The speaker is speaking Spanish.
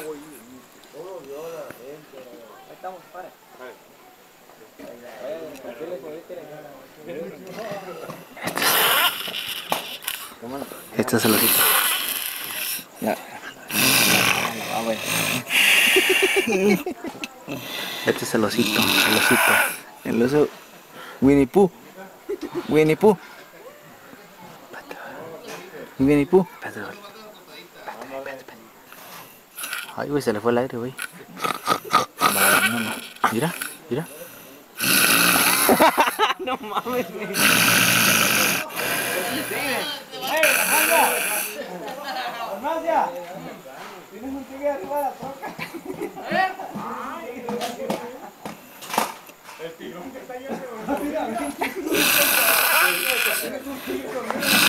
Ahí estamos, para. Este es el osito. Ya. Este es el osito, el osito. El oso Winnie Pooh. Winnie Pooh. Winnie Pooh. Ay, güey, se le fue el aire, güey. Mira, mira. No mames, güey. ¡Ey, Armancia! ¡Armancia! ¿Tienes un tigre arriba de la troca?